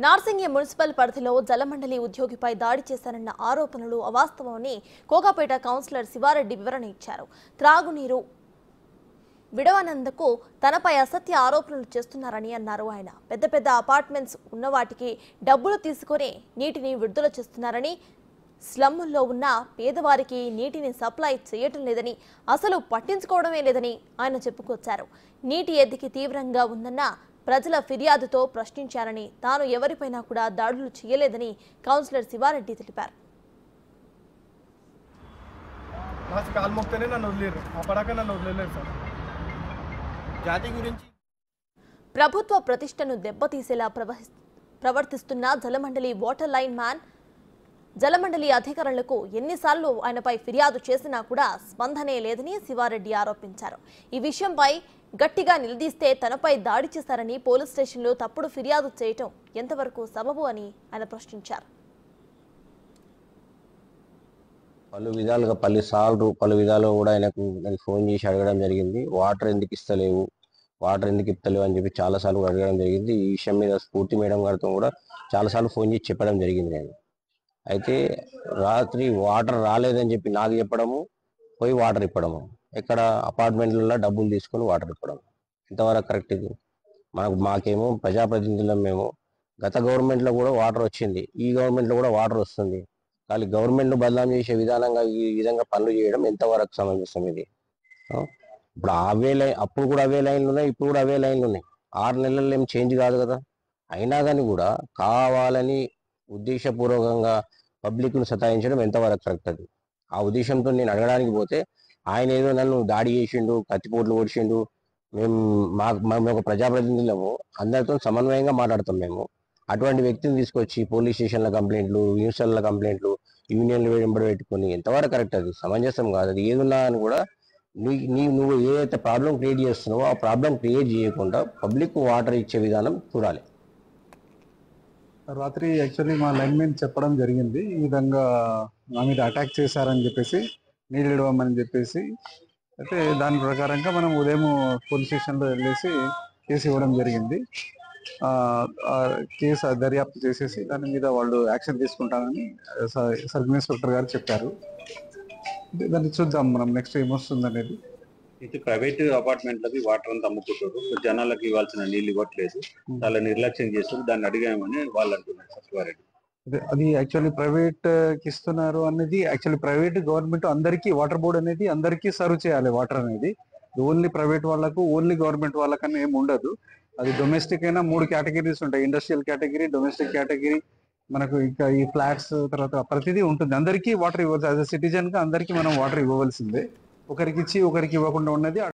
Narsingi municipal పరిధిలో జలమండలి ఉద్యోగిపై దాడి చేశారన్న ఆరోపణలు అవాస్తవమని కోకాపేట కౌన్సిలర్ శివారెడ్డి వివరణ ఇచ్చారు. త్రాగునీరు విడవనందుకు తనపై అసత్య ఆరోపణలు చేస్తున్నారని అన్నారు. ఆయన పెద్ద పెద్ద అపార్ట్మెంట్స్ ఉన్నవాటికి డబ్బులు తీసుకుని నీటిని విడుదల చేస్తున్నారని, స్లమ్ముల్లో ఉన్న పేదవారికి నీటిని సప్లై చేయటం లేదని, అసలు పట్టించుకోవడమే లేదని ఆయన చెప్పుకొచ్చారు. నీటి ఎద్దికి తీవ్రంగా ఉందన్న ప్రజల ఫిర్యాదుతో ప్రశ్నించారని, తాను ఎవరిపైనా కూడా దాడులు చేయలేదని కౌన్సిలర్ శివారెడ్డి తెలిపారు. ప్రభుత్వ ప్రతిష్టను దెబ్బతీసేలా ప్రవర్తిస్తున్న జలమండలి వాటర్ లైన్ మ్యాన్ జలమండలి అధికారులకు ఎన్నిసార్లు ఆయనపై ఫిర్యాదు చేసినా కూడా స్పందనే లేదని శివారెడ్డి ఆరోపించారు. ఈ విషయంపై గట్టిగా నిలదీస్తే తనపై దాడి చేశారని, పోలీస్ స్టేషన్లో తప్పుడు ఫిర్యాదు చేయటం ఎంతవరకు సబబు అని ఆయన ప్రశ్నించారు. పలు విధాలుగా కూడా ఆయనకు నేను ఫోన్ చేసి అడగడం జరిగింది. వాటర్ ఎందుకు ఇస్తలేవు అని చెప్పి చాలాసార్లు అడగడం జరిగింది. ఈ విషయం మీద స్ఫూర్తి మేడం గారితో కూడా చాలాసార్లు ఫోన్ చేసి చెప్పడం జరిగింది. నేను అయితే రాత్రి వాటర్ రాలేదని చెప్పి నాకు చెప్పడము, పోయి వాటర్ ఇప్పడము, ఇక్కడ అపార్ట్మెంట్లలో డబ్బులు తీసుకొని వాటర్ ఇప్పడం ఇంతవరకు కరెక్ట్? ఇది మాకేమో ప్రజాప్రతినిధులం, మేము గత గవర్నమెంట్లో కూడా వాటర్ వచ్చింది, ఈ గవర్నమెంట్లో కూడా వాటర్ వస్తుంది. కానీ గవర్నమెంట్ను బదనాం చేసే విధానంగా ఈ విధంగా పనులు చేయడం ఎంతవరకు సమంజసం? ఇది ఇప్పుడు అప్పుడు కూడా అవే లైన్లు ఉన్నాయి, ఇప్పుడు కూడా అవే లైన్లు ఉన్నాయి. 6 నెలల్లో ఏం చేంజ్ కాదు కదా. అయినా కానీ కూడా కావాలని ఉద్దేశపూర్వకంగా పబ్లిక్ను సతాయించడం ఎంతవరకు కరెక్ట్? అది ఆ ఉద్దేశంతో నేను అడగడానికి పోతే ఆయన ఏదో నన్ను దాడి చేసిండు, కత్తిపోట్లు ఓడిచిండు. మేము ఒక ప్రజాప్రతినిధులము, అందరితో సమన్వయంగా మాట్లాడతాం. మేము అటువంటి వ్యక్తిని తీసుకొచ్చి పోలీస్ స్టేషన్ల కంప్లైంట్లు, న్యూస్ల కంప్లైంట్లు, యూనియన్లు వెంబడి పెట్టుకుని ఎంతవరకు కరెక్ట్? అది సమంజసం కాదు. అది ఏదున్నా అని కూడా నువ్వు ఏదైతే ప్రాబ్లం క్రియేట్ చేస్తున్నావో ఆ ప్రాబ్లం క్రియేట్ చేయకుండా పబ్లిక్ వాటర్ ఇచ్చే విధానం చూడాలి. రాత్రి యాక్చువల్లీ మా లైన్మెన్ చెప్పడం జరిగింది, ఈ విధంగా మా మీద అటాక్ చేశారని చెప్పేసి, నీళ్ళు ఇవ్వమని చెప్పేసి. అయితే దాని ప్రకారంగా మనం ఉదయం పోలీస్ స్టేషన్లో వెళ్ళేసి కేసు ఇవ్వడం జరిగింది. కేసు దర్యాప్తు చేసేసి దాని మీద వాళ్ళు యాక్షన్ తీసుకుంటానని సబ్ ఇన్స్పెక్టర్ గారు చెప్పారు. దాన్ని చూద్దాం మనం నెక్స్ట్ ఏమొస్తుంది అనేది. ఇది ప్రైవేట్ అపార్ట్మెంట్లకి వాటర్ అంతా అమ్ముకుంటారు, జనాలకు ఇవ్వాల్సిన నీళ్ళు ఇవ్వట్లేదు, చాలా నిర్లక్ష్యం చేస్తారు. దాన్ని అడిగామని వాళ్ళు అంటున్నారు సత్యవారెడ్డి. అది యాక్చువల్లీ ప్రైవేట్ కి ఇస్తున్నారు అనేది, యాక్చువల్లీ ప్రైవేట్ గవర్నమెంట్ అందరికీ వాటర్ బోర్డ్ అనేది అందరికీ సర్వ్ చేయాలి. వాటర్ అనేది ఓన్లీ ప్రైవేట్ వాళ్ళకు, ఓన్లీ గవర్నమెంట్ వాళ్ళకన్నా ఏమి ఉండదు. అది డొమెస్టిక్ అయినా 3 కేటగిరీస్ ఉంటాయి, ఇండస్ట్రియల్ కేటగిరీ, డొమెస్టిక్ కేటగిరీ, మనకు ఇంకా ఈ ఫ్లాట్స్, తర్వాత ప్రతిదీ ఉంటుంది. అందరికీ వాటర్ ఇవ్వచ్చు. యాజ్ అ సిటిజన్ గా అందరికీ మనం వాటర్ ఇవ్వవలసిందే. ఒకరికి ఇచ్చి ఒకరికి ఇవ్వకుండా ఉన్నది